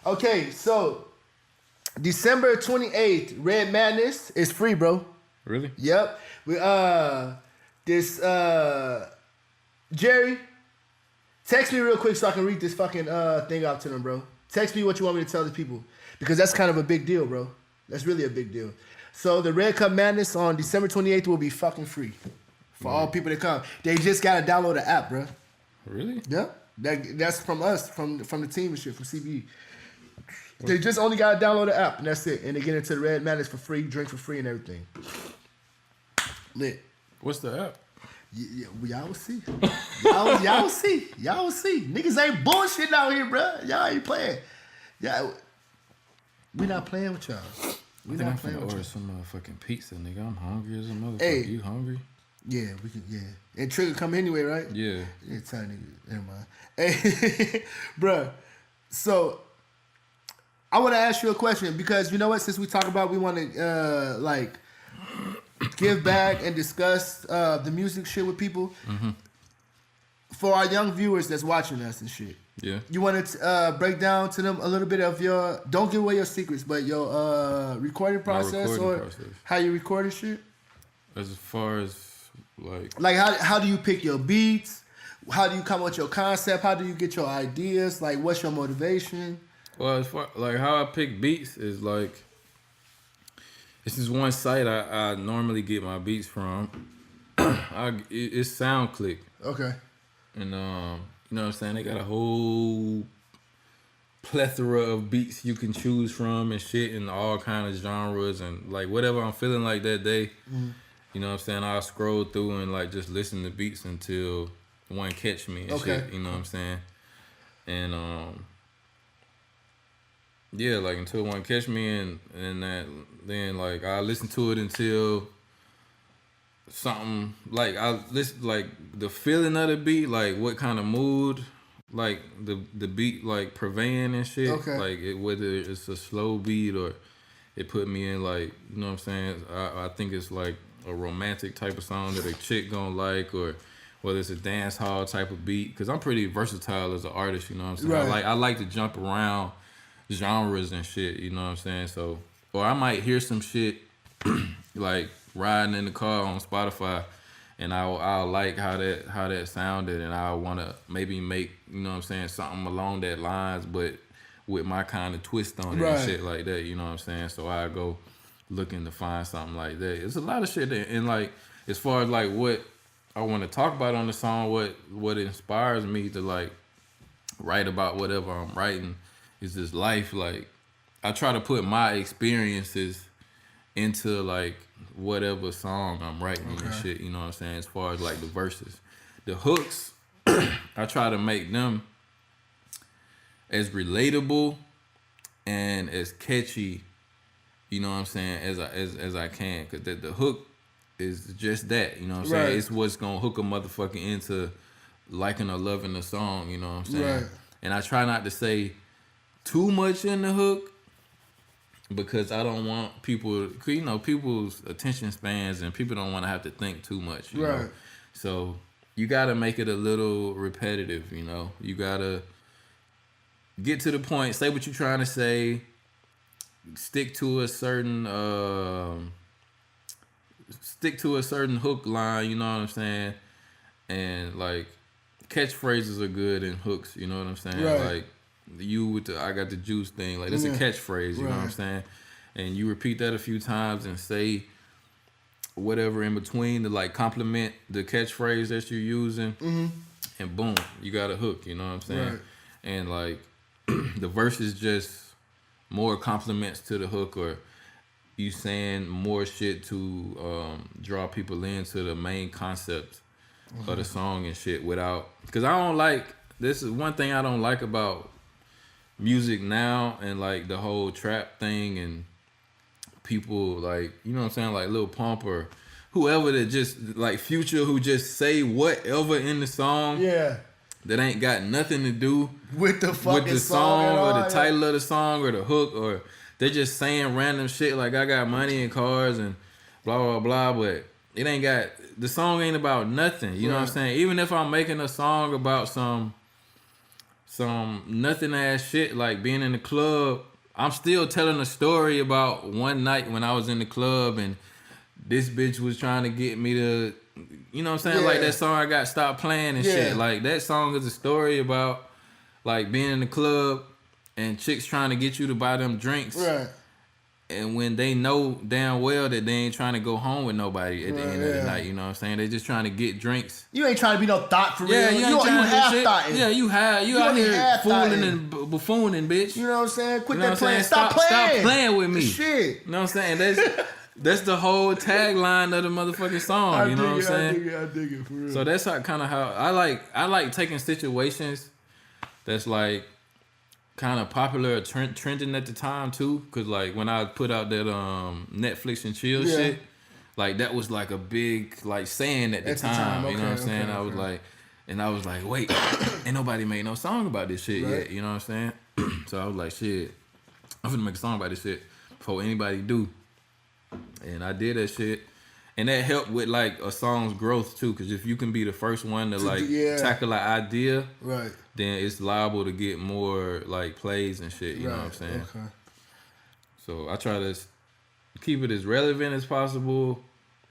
Okay, so December 28th, Red Madness is free, bro. Really? Yep. We this Jerry, text me real quick so I can read this fucking thing out to them, bro. Text me what you want me to tell the people because that's kind of a big deal, bro. That's really a big deal. So the Red Cup Madness on December 28th will be fucking free for all people that come. They just gotta download the app, bro. Really? Yep. That's from us, from the team and shit, from CBE. They just only gotta download the app and that's it. And they get into the Red Madness for free, drink for free and everything. Lit. What's the app? Y'all will see. Y'all will see. Y'all will see. Niggas ain't bullshitting out here, bro. Y'all ain't playing. We not playing with y'all. We not playing with y'all. Order some motherfucking pizza, nigga. I'm hungry as a motherfucker. Hey. You hungry? Yeah, we can. Yeah, and Trigger come anyway, right? Yeah. Yeah, tiny. Never mind. Hey, bruh. So I want to ask you a question because you know what? Since we talk about, we want to like give back and discuss the music shit with people. Mm-hmm. For our young viewers that's watching us and shit. Yeah. You want to break down to them a little bit of your, don't give away your secrets, but your recording process how you record and shit? As far as like how do you pick your beats? How do you come up with your concept? How do you get your ideas? Like what's your motivation? Well, as far like how I pick beats is like, this is one site I normally get my beats from. It's SoundClick. Okay. And you know what I'm saying? They got a whole plethora of beats you can choose from and shit in all kind of genres and like whatever I'm feeling like that day. Mm. You know what I'm saying? I'll scroll through and like just listen to beats until one catch me and shit. You know what I'm saying? And yeah, like until one catch me and that then like I listen to it until something like I listen like the feeling of the beat, like what kind of mood like the beat like purveying and shit. Okay. Like whether it's a slow beat or it put me in like, you know what I'm saying? I think it's like a romantic type of song that a chick gonna like, or whether it's a dance hall type of beat. Cause I'm pretty versatile as an artist, you know what I'm saying? Right. I like to jump around genres and shit, you know what I'm saying? So, or I might hear some shit like riding in the car on Spotify, and I'll like how that sounded, and I want to maybe make, you know what I'm saying, something along that lines, but with my kind of twist on it and shit like that, you know what I'm saying? So I go looking to find something like that. It's a lot of shit that, and like as far as like what I want to talk about on the song, what inspires me to like write about whatever I'm writing is this life. Like I try to put my experiences into like whatever song I'm writing and shit, you know what I'm saying? As far as like the verses, the hooks, I try to make them as relatable and as catchy, you know what I'm saying, as I can, cause the hook is just that, you know what I'm saying? It's what's gonna hook a motherfucker into liking or loving the song, you know what I'm saying? Right. And I try not to say too much in the hook, because I don't want people, you know, people's attention spans and people don't want to have to think too much, you know? So you got to make it a little repetitive, you know? You got to get to the point, say what you're trying to say, stick to a certain hook line, you know what I'm saying? And like catchphrases are good in hooks, you know what I'm saying? Like you with the I got the juice thing, like that's a catchphrase, you know what I'm saying? And you repeat that a few times and say whatever in between to like compliment the catchphrase that you're using, and boom, you got a hook, you know what I'm saying? And like the verse is just more compliments to the hook, or you saying more shit to draw people into the main concept of the song and shit without, because I don't like, this is one thing I don't like about music now and like the whole trap thing and people like, you know what I'm saying, like Lil Pump or whoever that just like Future, who just say whatever in the song that ain't got nothing to do with the fucking song or the title of the song or the hook, or they just saying random shit like I got money and cars and blah blah blah, but it ain't got, the song ain't about nothing, you know what I'm saying? Even if I'm making a song about some some nothing ass shit like being in the club. I'm still telling a story about one night when I was in the club and this bitch was trying to get me to, you know what I'm saying? Like that song I got stopped playing and shit. Like that song is a story about like being in the club and chicks trying to get you to buy them drinks. Right. And when they know damn well that they ain't trying to go home with nobody at the end of the night, you know what I'm saying? They just trying to get drinks. You ain't trying to be no thought for real. Yeah, you half thoughting. Yeah, you out here fooling and buffooning, bitch. You know what I'm saying? Quit that playing. Stop playing with me. Shit. You know what I'm saying? That's the whole tagline of the motherfucking song. You know what I'm saying? I dig it for real. So that's how I like taking situations that's like kind of popular or trending at the time too, cause like when I put out that Netflix and chill shit, like that was like a big like saying at the time. Okay, you know what I'm saying? I was like, wait, ain't nobody made no song about this shit yet. You know what I'm saying? So I was like, shit, I'm finna make a song about this shit before anybody do. And I did that shit. And that helped with like a song's growth too, because if you can be the first one to like tackle an idea, right, then it's liable to get more like plays and shit. You know what I'm saying? Okay. So I try to keep it as relevant as possible,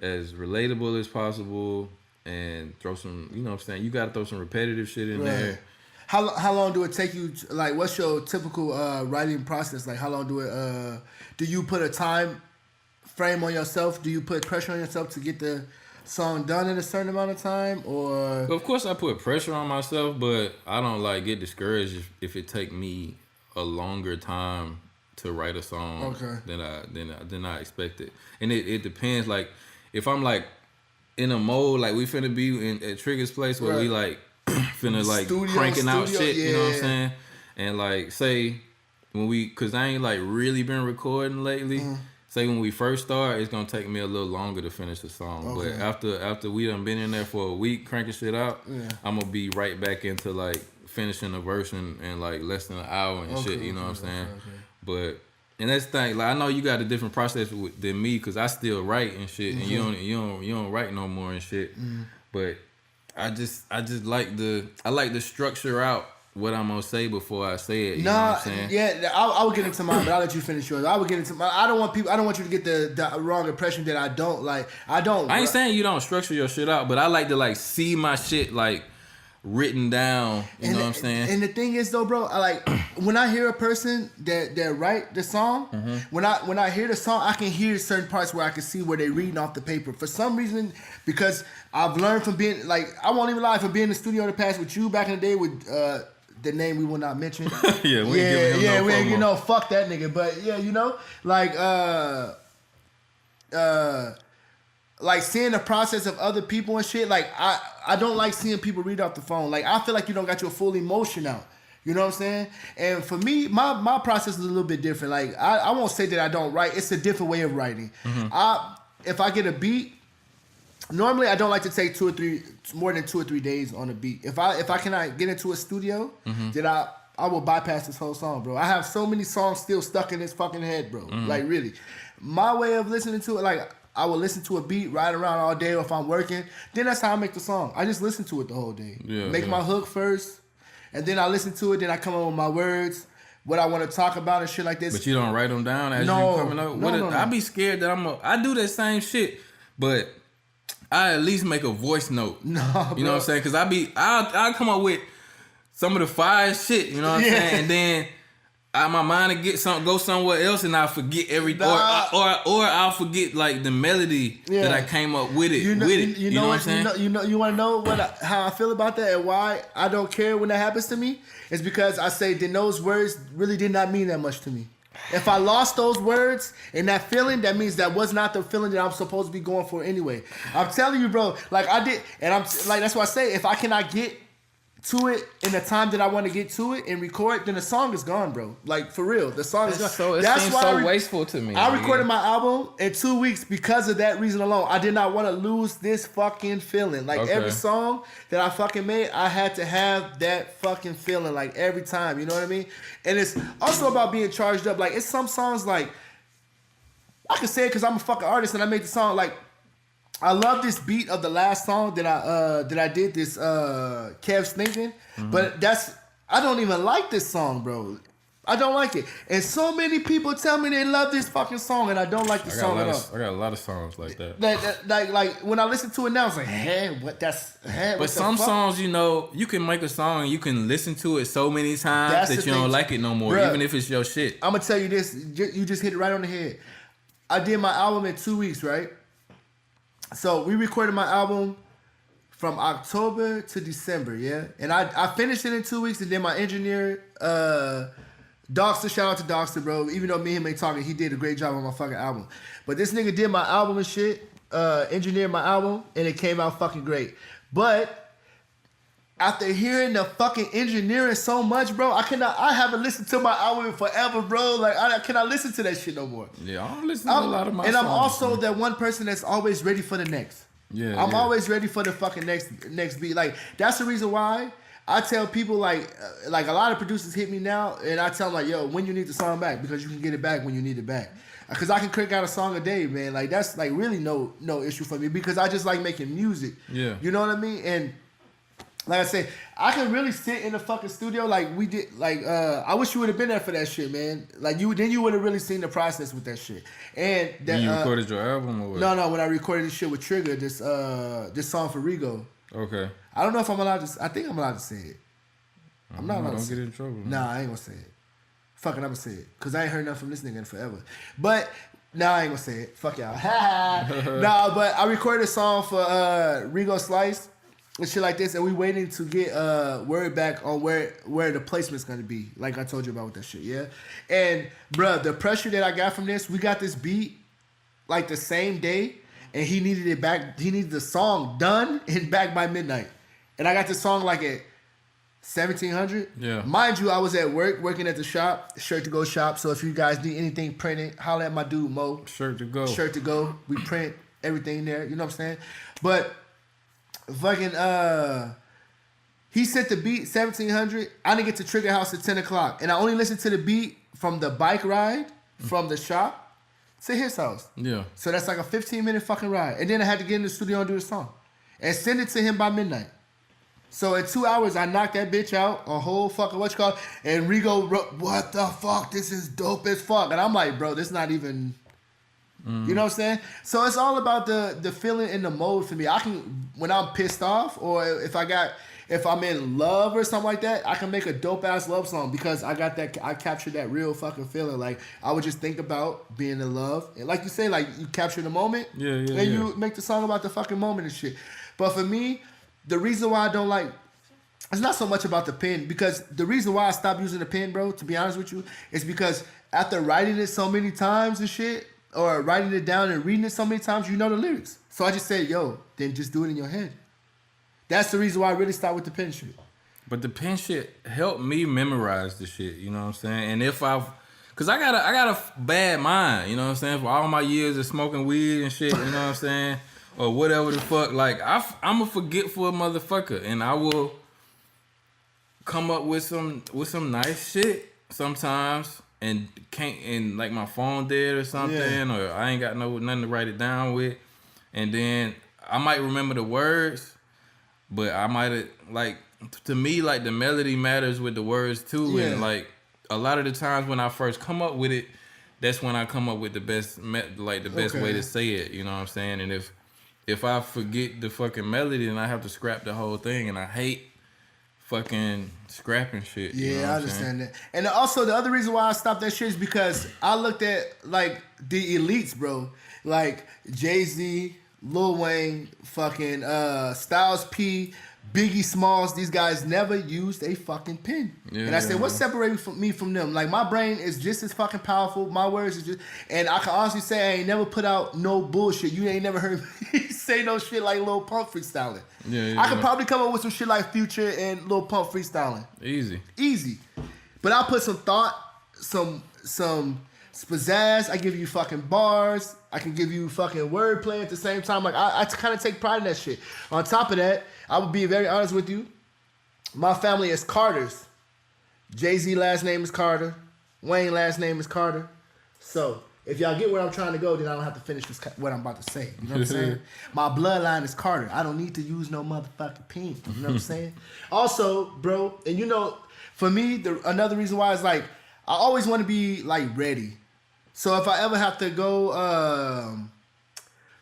as relatable as possible, and throw some. You know what I'm saying? You got to throw some repetitive shit in there. How long do it take you? Like, what's your typical writing process? Like, how long do you put a time frame on yourself? Do you put pressure on yourself to get the song done in a certain amount of time, or? Of course, I put pressure on myself, but I don't like get discouraged if it take me a longer time to write a song than I expected. And it depends. Like if I'm like in a mode like we finna be at Trigger's place where we like finna like cranking out shit. You know what I'm saying? And like say when cause I ain't like really been recording lately. Say when we first start, it's gonna take me a little longer to finish the song. Okay. But after we done been in there for a week cranking shit out, I'm gonna be right back into like finishing a verse in like less than an hour and shit. You know what I'm saying? But and that's the thing. Like I know you got a different process than me because I still write and shit, and you don't write no more and shit. But I just like the structure out what I'm gonna say before I say it. You know what I'm saying? Yeah, I would get into mine, but I'll let you finish yours. I would get into mine. I don't want you to get the wrong impression that I don't like. I ain't saying you don't structure your shit out, but I like to like see my shit like written down. You know what I'm saying? And the thing is though, bro, I like when I hear a person that write the song, when I hear the song, I can hear certain parts where I can see where they reading off the paper. For some reason, because I've learned from being like, I won't even lie, from being in the studio in the past with you back in the day with the name we will not mention. We ain't giving him no promo. Fuck that nigga. But yeah, like seeing the process of other people and shit. Like I don't like seeing people read off the phone. Like I feel like you don't got your full emotion out. You know what I'm saying? And for me, my process is a little bit different. Like I won't say that I don't write. It's a different way of writing. If I get a beat, normally I don't like to take more than 2 or 3 days on a beat. If I cannot get into a studio, then I will bypass this whole song, bro. I have so many songs still stuck in this fucking head, bro. Like really. My way of listening to it, like I will listen to a beat, ride around all day, or if I'm working, then that's how I make the song. I just listen to it the whole day. Make my hook first, and then I listen to it, then I come up with my words, what I want to talk about and shit like this. But you don't write them down as you coming up? No. I be scared that I do that same shit, but I at least make a voice note. No, you know what I'm saying? Because I'll come up with some of the fire shit, you know what I'm saying? And then my mind will go somewhere else and I'll forget everything. Or I'll forget like the melody that I came up with it. You know what I'm saying? You want to know how I feel about that and why I don't care when that happens to me? It's because I say then those words really did not mean that much to me. If I lost those words and that feeling, that means that was not the feeling that I'm supposed to be going for anyway. I'm telling you, bro. Like I did, and I'm like that's why I say if I cannot get to it in the time that I want to get to it and record, then the song is gone, bro. Like for real, the song is gone. It seems so wasteful to me. I recorded my album in 2 weeks because of that reason alone. I did not want to lose this fucking feeling. Like every song that I fucking made, I had to have that fucking feeling. Like every time, you know what I mean? And it's also about being charged up. Like it's some songs like I can say it because I'm a fucking artist and I made the song like. I love this beat of the last song that I did this Kev's thinking, but I don't even like this song, bro. I don't like it. And so many people tell me they love this fucking song, and I don't like the song at all. I got a lot of songs like that. Like when I listen to it now, it's like, hey, what? That's hey. But some songs, you know, you can make a song and you can listen to it so many times that you don't like it no more, bruh, even if it's your shit. I'm gonna tell you this. You just hit it right on the head. I did my album in 2 weeks, right? So we recorded my album from October to December, yeah? And I finished it in 2 weeks, and then my engineer, Doxter, shout out to Doxter, bro. Even though me and him ain't talking, he did a great job on my fucking album. But this nigga did my album and shit, engineered my album, and it came out fucking great. But after hearing the fucking engineering so much, bro, I haven't listened to my album in forever, bro. Like, I cannot listen to that shit no more. Yeah, I don't listen to a lot of my songs. And I'm also that one person that's always ready for the next. Yeah, I'm always ready for the fucking next beat. Like, that's the reason why I tell people, like a lot of producers hit me now, and I tell them, like, yo, when you need the song back, because you can get it back when you need it back. Because I can crank out a song a day, man. Like, that's, like, really no issue for me, because I just like making music. Yeah. You know what I mean? And like I said, I can really sit in the fucking studio like we did. Like, I wish you would have been there for that shit, man. Like, you would have really seen the process with that shit. And that, you recorded your album or what? No, when I recorded this shit with Trigger, this song for Rigo. Okay. I don't know if I'm allowed to. I think I'm allowed to say it. I'm not allowed to. Don't get in trouble. Man. Nah, I ain't gonna say it. Fuck it, I'm gonna say it. Cause I ain't heard nothing from this nigga in forever. But nah, I ain't gonna say it. Fuck y'all. Nah, but I recorded a song for Rigo Slice and shit like this, and we waiting to get word back on where the placement's gonna be. Like I told you about with that shit, yeah. And bruh, the pressure that I got from this, we got this beat like the same day, and he needed it back. He needed the song done and back by midnight, and I got the song like at 1700. Yeah. Mind you, I was at work working at the shop, Shirt to Go shop. So if you guys need anything printed, holla at my dude Mo. Shirt to Go. Shirt to Go. We print everything there. You know what I'm saying? But fucking he sent the beat 1700. I didn't get to Trigger House at 10 o'clock, and I only listened to the beat from the bike ride from the shop to his house. Yeah. So that's like a 15-minute fucking ride, and then I had to get in the studio and do the song and send it to him by midnight. So in 2 hours, I knocked that bitch out, a whole fucking and Rigo wrote, what the fuck? This is dope as fuck. And I'm like, bro, this not even, you know what I'm saying? So it's all about the feeling and the mode for me. I can, when I'm pissed off, or if I'm in love or something like that, I can make a dope ass love song because I captured that real fucking feeling. Like, I would just think about being in love. And like you say, like, you capture the moment. And you make the song about the fucking moment and shit. But for me, the reason why I don't like, it's not so much about the pen, because the reason why I stopped using the pen, bro, to be honest with you, is because after writing it so many times and shit, or writing it down and reading it so many times, you know the lyrics. So I just said, yo, then just do it in your head. That's the reason why I really stopped with the pen shit. But the pen shit helped me memorize the shit, you know what I'm saying? And cause I got a bad mind, you know what I'm saying? For all my years of smoking weed and shit, you know what I'm saying? Or whatever the fuck, like I'm a forgetful motherfucker, and I will come up with some nice shit sometimes, and like my phone dead or something, or I ain't got nothing to write it down with, and then I might remember the words, but I might have, like, to me, like, the melody matters with the words too, and like a lot of the times when I first come up with it, that's when I come up with the best way to say it, you know what I'm saying? And if I forget the fucking melody, then I have to scrap the whole thing, and I hate fucking scrapping shit. Yeah, you know I understand that. And also, the other reason why I stopped that shit is because I looked at, like, the elites, bro. Like, Jay-Z, Lil Wayne, fucking Styles P, Biggie Smalls, these guys never used a fucking pen. And I said, what separates me from them? Like, my brain is just as fucking powerful. My words is just... And I can honestly say I ain't never put out no bullshit. You ain't never heard me say no shit like Lil Pump freestyling. I could probably come up with some shit like Future and Lil Pump freestyling. Easy. But I put some thought, some pizzazz. I give you fucking bars. I can give you fucking wordplay at the same time. Like, I kind of take pride in that shit. On top of that, I will be very honest with you. My family is Carters. Jay-Z last name is Carter. Wayne last name is Carter. So if y'all get where I'm trying to go, then I don't have to finish what I'm about to say. You know what I'm saying? My bloodline is Carter. I don't need to use no motherfucking pen. You know what I'm saying? Also, bro, and you know, for me, another reason why is like I always want to be like ready. So if I ever have to go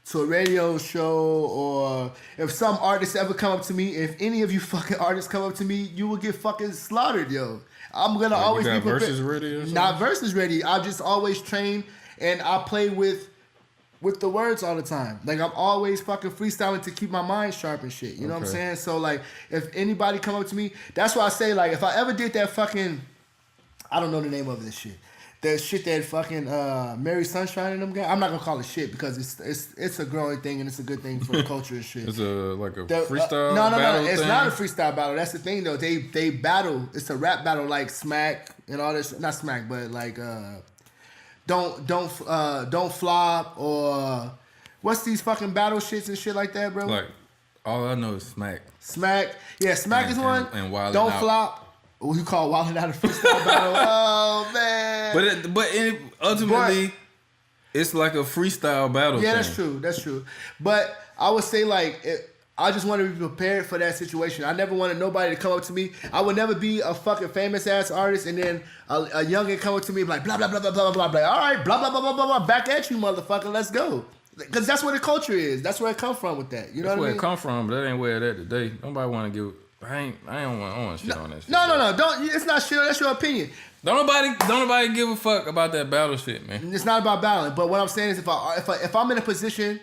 to a radio show, or if some artists ever come up to me, if any of you fucking artists come up to me, you will get fucking slaughtered, yo. I'm gonna always be prepared. Versus ready or something? Not versus ready. I just always train and I play with the words all the time. Like I'm always fucking freestyling to keep my mind sharp and shit. You know what I'm saying? So like if anybody come up to me, that's why I say like if I ever did that fucking, I don't know the name of this shit. That shit that fucking Mary Sunshine and them guys. I'm not gonna call it shit because it's a growing thing and it's a good thing for the culture and shit. It's like a freestyle. No. battle It's thing? not a freestyle battle. That's the thing though. They battle. It's a rap battle like Smack and all this. Not Smack, but like don't flop or what's these fucking battle shits and shit like that, bro. Like all I know is Smack. Smack. Yeah, Smack is one. And Wildin' Don't Out. Flop. What you call Wildin' Out a freestyle battle? Oh man. But ultimately, it's like a freestyle battle. Yeah, thing. that's true. But I would say like I just want to be prepared for that situation. I never wanted nobody to come up to me. I would never be a fucking famous ass artist and then a youngin come up to me and be like blah blah blah blah blah blah blah. All right, blah blah blah blah blah blah. Back at you, motherfucker. Let's go. Because that's where the culture is. That's where it come from with that. You know that's what I mean? That's where it come from, but that ain't where it at today. Nobody want to give. I don't want shit on that shit. No. Don't. It's not shit. That's your opinion. Don't nobody give a fuck about that battle shit, man. It's not about battling. But what I'm saying is, if I'm in a position,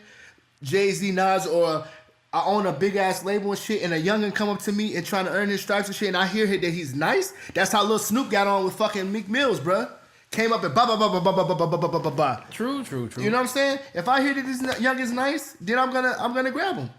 Jay-Z, Nas, or I own a big ass label and shit, and a youngin come up to me and trying to earn his stripes and shit, and I hear that he's nice. That's how Lil Snoop got on with fucking Meek Mills, bruh. Came up and blah blah blah blah blah blah blah blah blah blah. True. You know what I'm saying? If I hear that this young is nice, then I'm gonna grab him.